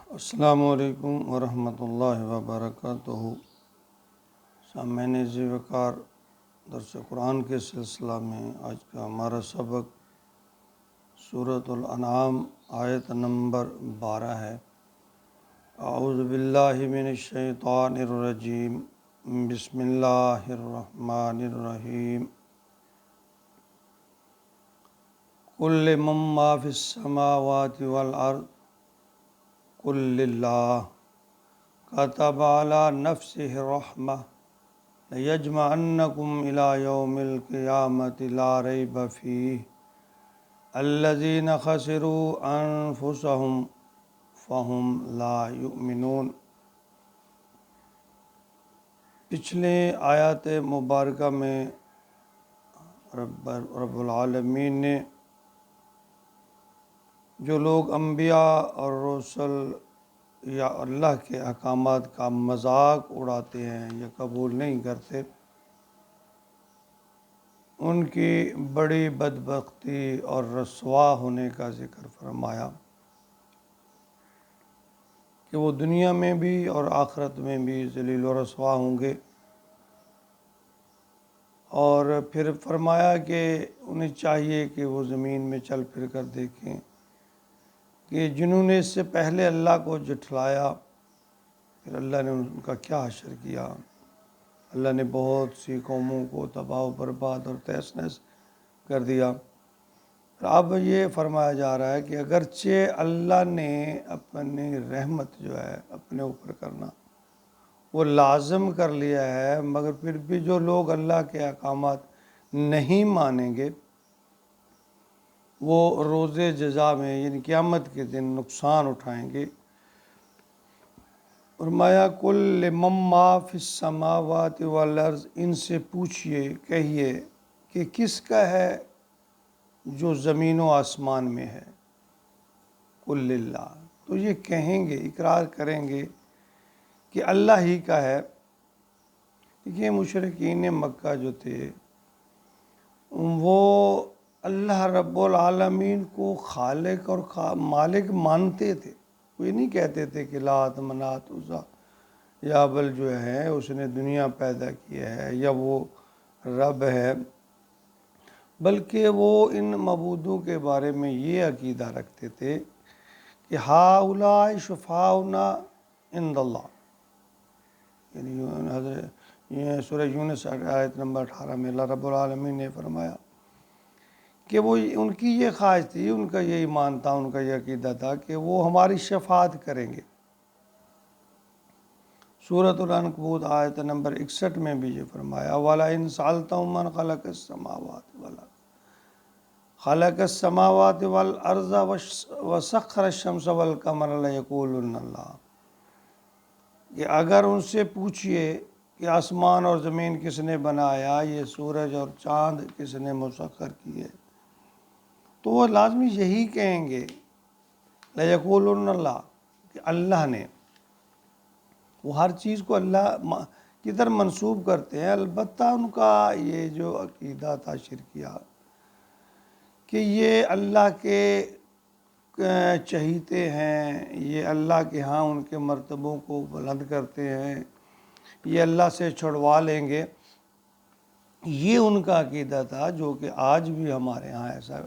السلام علیکم ورحمۃ اللہ وبرکاتہ۔ سامعین ذی وقار، درس قرآن کے سلسلہ میں آج کا ہمارا سبق سورۃ الانعام آیت نمبر 12 ہے۔ اعوذ باللہ من الشیطان الرجیم، بسم اللہ الرحمن الرحیم۔ قل لمن ما فی السماوات والارض قل للہ کتب علی نفسہ الرحمہ لیجمعنکم الی یوم القیامۃ لا ریب فیہ الذین خسروا انفسہم فہم لا یؤمنون۔ پچھلے آیات مبارکہ میں رب العالمین نے جو لوگ انبیاء اور رسل یا اللہ کے احکامات کا مذاق اڑاتے ہیں یا قبول نہیں کرتے، ان کی بڑی بدبختی اور رسوا ہونے کا ذکر فرمایا کہ وہ دنیا میں بھی اور آخرت میں بھی ذلیل و رسوا ہوں گے۔ اور پھر فرمایا کہ انہیں چاہیے کہ وہ زمین میں چل پھر کر دیکھیں کہ جنہوں نے اس سے پہلے اللہ کو جھٹلایا، پھر اللہ نے ان کا کیا حشر کیا۔ اللہ نے بہت سی قوموں کو تباہ و برباد اور تہس نہس کر دیا۔ اب یہ فرمایا جا رہا ہے کہ اگرچہ اللہ نے اپنی رحمت جو ہے اپنے اوپر کرنا وہ لازم کر لیا ہے، مگر پھر بھی جو لوگ اللہ کے احکامات نہیں مانیں گے وہ روز جزا میں یعنی قیامت کے دن نقصان اٹھائیں گے۔ فرمایا قل لمن ما فی السماوات والارض، ان سے پوچھئے کہیے کہ کس کا ہے جو زمین و آسمان میں ہے۔ قل للہ، تو یہ کہیں گے، اقرار کریں گے کہ اللہ ہی کا ہے۔ دیکھیے مشرکین مکہ جو تھے وہ اللہ رب العالمین کو خالق اور مالک مانتے تھے۔ وہ یہ نہیں کہتے تھے کہ لات منات عزیٰ یا بل جو ہے اس نے دنیا پیدا کی ہے یا وہ رب ہے، بلکہ وہ ان معبودوں کے بارے میں یہ عقیدہ رکھتے تھے کہ ہؤلاء شفعاؤنا عند اللہ، یعنی یہ سورہ یونس آیت نمبر 18 میں اللہ رب العالمین نے فرمایا کہ وہ ان کی یہ خواہش تھی، ان کا یہ ایمان تھا، ان کا یہ عقیدہ تھا کہ وہ ہماری شفاعت کریں گے۔ سورۃ العنکبوت آیت نمبر 61 میں بھی یہ فرمایا وَلَئِن سَأَلْتَهُم مَّنْ خَلَقَ السَّمَاوَاتِ وَالْأَرْضَ خَلَقَ السَّمَاوَاتِ وَالْأَرْضَ وَسَخَّرَ الشَّمْسَ وَالْقَمَرَ لَيَقُولُنَّ اللَّهُ، کہ اگر ان سے پوچھئے کہ آسمان اور زمین کس نے بنایا، یہ سورج اور چاند کس نے مسخر کیے، تو وہ لازمی یہی کہیں گے لَيَقُولُنَّ اللَّهُ، کہ اللہ نے۔ وہ ہر چیز کو اللہ کی طرف منسوب کرتے ہیں، البتہ ان کا یہ جو عقیدہ تھا شرکیہ کہ یہ اللہ کے چہیتے ہیں، یہ اللہ کے ہاں ان کے مرتبوں کو بلند کرتے ہیں، یہ اللہ سے چھڑوا لیں گے، یہ ان کا عقیدہ تھا جو کہ آج بھی ہمارے ہاں ایسا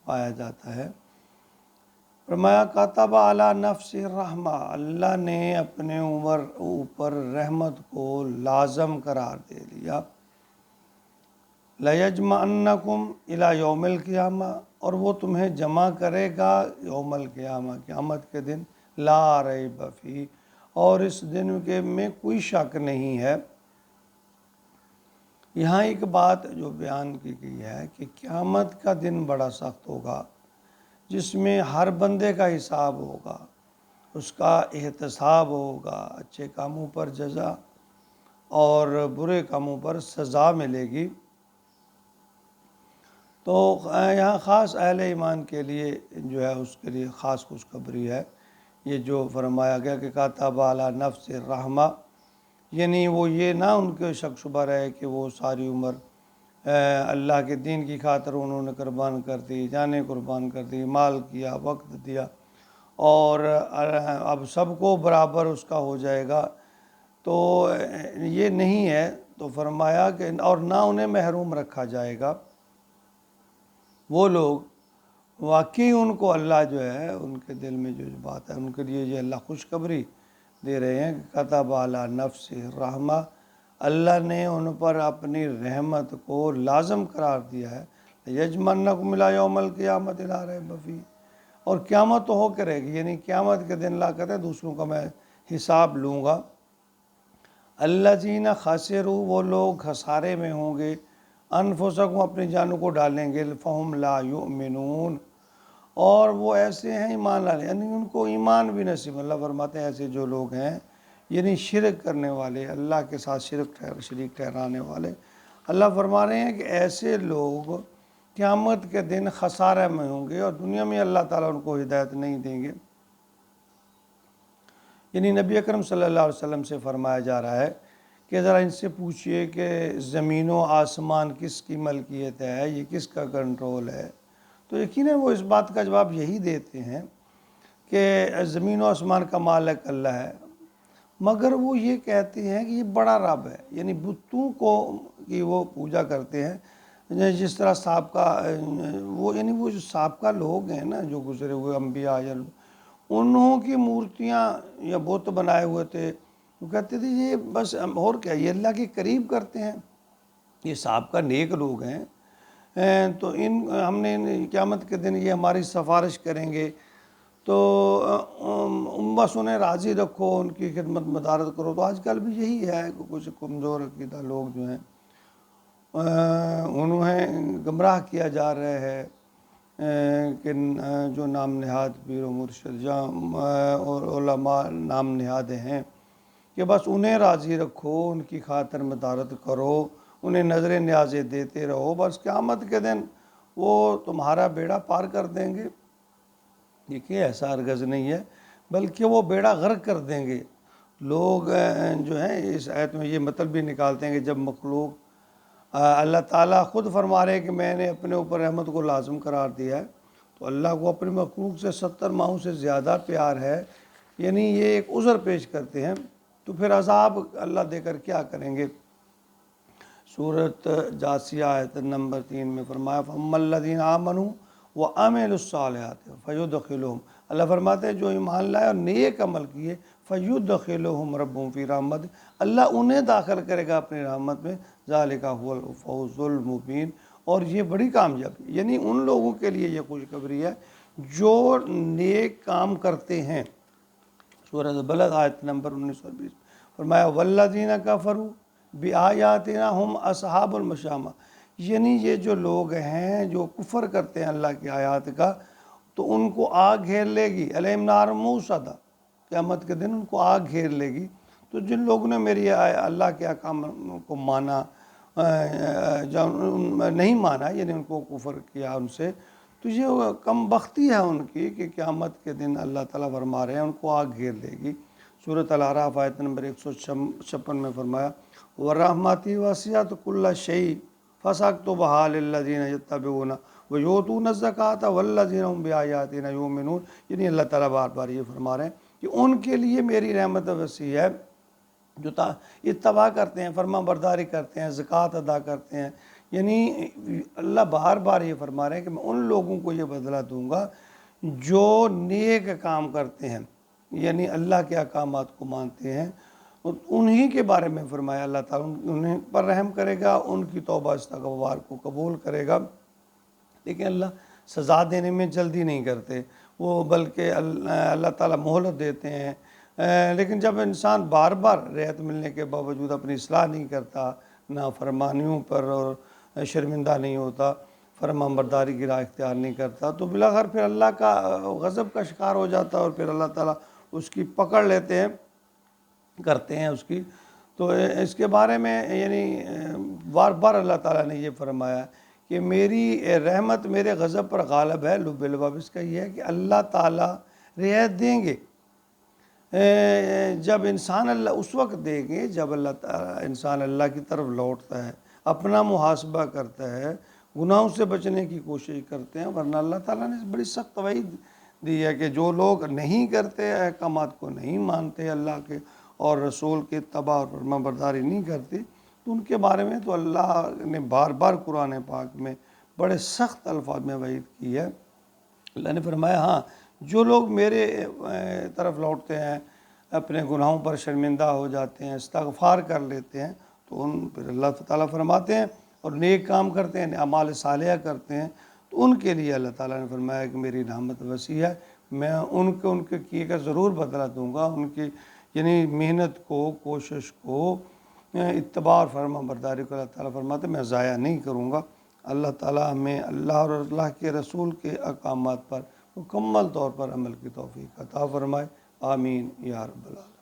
پایا جاتا ہے۔ فرمایا کتب علی نفس الرحمہ، اللہ نے اپنے اوپر رحمت کو لازم قرار دے لیا۔ لیجمعنکم الی یوم القیامہ، اور وہ تمہیں جمع کرے گا یوم القیامہ، قیامت کے دن، لا ریب فیہ، اور اس دن کے میں کوئی شک نہیں ہے۔ یہاں ایک بات جو بیان کی گئی ہے کہ قیامت کا دن بڑا سخت ہوگا، جس میں ہر بندے کا حساب ہوگا، اس کا احتساب ہوگا، اچھے کاموں پر جزا اور برے کاموں پر سزا ملے گی۔ تو یہاں خاص اہل ایمان کے لیے جو ہے اس کے لیے خاص خوشخبری ہے، یہ جو فرمایا گیا کہ کتب علی نفس الرحمہ، یعنی وہ یہ نہ ان کے شک شبہ رہے کہ وہ ساری عمر اللہ کے دین کی خاطر انہوں نے قربان کر دی، جانیں قربان کر دی، مال کیا، وقت دیا، اور اب سب کو برابر اس کا ہو جائے گا، تو یہ نہیں ہے۔ تو فرمایا کہ اور نہ انہیں محروم رکھا جائے گا۔ وہ لوگ واقعی ان کو اللہ جو ہے ان کے دل میں جو بات ہے ان کے لیے یہ اللہ خوشخبری دے رہے ہیں کہ کتب علی نفسہ الرحمہ، اللہ نے ان پر اپنی رحمت کو لازم قرار دیا ہے۔ یجمعنکم الی یوم القیامۃ لا ریب فیہ، اور قیامت تو ہو کے رہے گی، یعنی قیامت کے دن اللہ کہتے ہیں دوسروں کا میں حساب لوں گا۔ الذین خسروا، وہ لوگ خسارے میں ہوں گے، انفسکم، اپنی جانوں کو ڈالیں گے، فہم لا یؤمنون، اور وہ ایسے ہیں ایمان والے، یعنی ان کو ایمان بھی نصیب۔ اللہ فرماتے ہیں ایسے جو لوگ ہیں یعنی شرک کرنے والے، اللہ کے ساتھ شریک ٹھہرانے والے، اللہ فرما رہے ہیں کہ ایسے لوگ قیامت کے دن خسارے میں ہوں گے، اور دنیا میں اللہ تعالیٰ ان کو ہدایت نہیں دیں گے۔ یعنی نبی اکرم صلی اللہ علیہ وسلم سے فرمایا جا رہا ہے کہ ذرا ان سے پوچھئے کہ زمین و آسمان کس کی ملکیت ہے، یہ کس کا کنٹرول ہے، تو یقیناً وہ اس بات کا جواب یہی دیتے ہیں کہ زمین و آسمان کا مالک اللہ ہے، مگر وہ یہ کہتے ہیں کہ یہ بڑا رب ہے، یعنی بتوں کو کی وہ پوجا کرتے ہیں، جس طرح سابقہ وہ یعنی وہ جو سابقہ لوگ ہیں نا، جو گزرے ہوئے انبیاء یا انہوں کی مورتیاں یا بت بنائے ہوئے تھے، وہ کہتے تھے یہ بس اور کیا، یہ اللہ کے قریب کرتے ہیں، یہ سابقہ نیک لوگ ہیں، تو ہم نے قیامت کے دن یہ ہماری سفارش کریں گے، تو بس انہیں راضی رکھو، ان کی خدمت مدارت کرو۔ تو آج کل بھی یہی ہے کہ کچھ کمزور عقیدہ لوگ جو ہیں انہیں گمراہ کیا جا رہا ہے کہ جو نام نہاد پیر و مرشد اور علماء نام نہاد ہیں کہ بس انہیں راضی رکھو، ان کی خاطر مدارت کرو، انہیں نظر نیازیں دیتے رہو، بس قیامت کے دن وہ تمہارا بیڑا پار کر دیں گے۔ دیکھیے ایسا ہرگز نہیں ہے، بلکہ وہ بیڑا غرق کر دیں گے۔ لوگ جو ہیں اس آیت میں یہ مطلب بھی نکالتے ہیں کہ جب مخلوق اللہ تعالیٰ خود فرما رہے ہیں کہ میں نے اپنے اوپر رحمت کو لازم قرار دیا ہے، تو اللہ کو اپنی مخلوق سے 70 ماہوں سے زیادہ پیار ہے، یعنی یہ ایک عذر پیش کرتے ہیں، تو پھر عذاب اللہ دے کر کیا کریں گے۔ سورۃ جاثیہ آیت نمبر 3 میں فرمایا فَأَمَّا الَّذِينَ آمَنُوا وَعَمِلُوا الصَّالِحَاتِ فَيُدْخِلُهُمْ، اللہ فرماتے ہیں جو ایمان لائے اور نیک عمل کیے، فَيُدْخِلُهُمْ رَبُّهُمْ فِي رَحْمَتِهِ، اللہ انہیں داخل کرے گا اپنی رحمت میں، ذَلِكَ هُوَ الْفَوْزُ الْمُبِينُ، اور یہ بڑی کامیابی، یعنی ان لوگوں کے لیے یہ خوشخبری ہے جو نیک کام کرتے ہیں۔ سورۃ بلد آیت نمبر 19 اور 20 فرمایا وَالَّذِينَ كَفَرُوا بِآيَاتِنَا هُمْ أَصْحَابُ الْمَشْأَمَةِ، یعنی یہ جو لوگ ہیں جو کفر کرتے ہیں اللہ کی آیات کا، تو ان کو آگ گھیر لے گی، علیہم نار موصدہ، قیامت کے دن ان کو آگ گھیر لے گی۔ تو جن لوگوں نے میری اللہ کے احکام کو مانا نہیں مانا، یعنی ان کو کفر کیا ان سے، تو یہ کم بختی ہے ان کی کہ قیامت کے دن اللہ تعالیٰ فرما رہے ہیں ان کو آگ گھیر لے گی۔ سورۃ الاعراف آیت نمبر 156 میں فرمایا وَرَحْمَتِي وَسِعَتْ كُلَّ شَيْءٍ فَسَأَكْتُبُهَا لِلَّذِينَ يَتَّقُونَ وَيُؤْتُونَ الزَّكَاةَ وَالَّذِينَ هُمْ بِآيَاتِنَا يُؤْمِنُونَ، یعنی اللہ تعالیٰ بار بار یہ فرما رہے ہیں کہ ان کے لیے میری رحمت وسیع ہے جو اتباع کرتے ہیں، فرما برداری کرتے ہیں، زکوٰۃ ادا کرتے ہیں، یعنی اللہ بار بار یہ فرما رہے ہیں کہ میں ان لوگوں کو یہ بدلہ دوں گا جو نیک کام کرتے ہیں، یعنی اللہ کے احکامات کو مانتے ہیں، انہی کے بارے میں فرمایا اللہ تعالیٰ انہیں پر رحم کرے گا، ان کی توبہ استغفار کو قبول کرے گا۔ لیکن اللہ سزا دینے میں جلدی نہیں کرتے، وہ بلکہ اللہ تعالیٰ مہلت دیتے ہیں، لیکن جب انسان بار بار رعایت ملنے کے باوجود اپنی اصلاح نہیں کرتا، نافرمانیوں پر اور شرمندہ نہیں ہوتا، فرمان برداری کی راہ اختیار نہیں کرتا، تو بالآخر پھر اللہ کا غضب کا شکار ہو جاتا ہے، اور پھر اللہ تعالیٰ اس کی پکڑ لیتے ہیں، کرتے ہیں اس کی۔ تو اس کے بارے میں یعنی بار بار اللہ تعالیٰ نے یہ فرمایا کہ میری رحمت میرے غضب پر غالب ہے۔ لب لباب اس کا یہ ہے کہ اللہ تعالیٰ رعایت دیں گے جب انسان اللہ اس وقت دیں گے جب اللہ تعالیٰ انسان اللہ کی طرف لوٹتا ہے، اپنا محاسبہ کرتا ہے، گناہوں سے بچنے کی کوشش کرتے ہیں، ورنہ اللہ تعالیٰ نے بڑی سخت وعید دی ہے کہ جو لوگ نہیں کرتے احکامات کو نہیں مانتے اللہ کے اور رسول کے اتباع اور فرما برداری نہیں کرتے، تو ان کے بارے میں تو اللہ نے بار بار قرآن پاک میں بڑے سخت الفاظ میں وعید کی ہے۔ اللہ نے فرمایا ہاں جو لوگ میرے طرف لوٹتے ہیں، اپنے گناہوں پر شرمندہ ہو جاتے ہیں، استغفار کر لیتے ہیں، تو ان پر اللہ تعالیٰ فرماتے ہیں اور نیک کام کرتے ہیں، اعمال صالحہ کرتے ہیں، تو ان کے لیے اللہ تعالیٰ نے فرمایا کہ میری رحمت وسیع ہے، میں ان کے کیے کا ضرور بدلہ دوں گا۔ ان کی یعنی محنت کو، کوشش کو، اتباع اور فرما برداری کو اللہ تعالیٰ فرماتے ہیں میں ضائع نہیں کروں گا۔ اللہ تعالیٰ ہمیں اللہ اور اللہ کے رسول کے احکامات پر مکمل طور پر عمل کی توفیق عطا فرمائے، آمین یا رب العالمین۔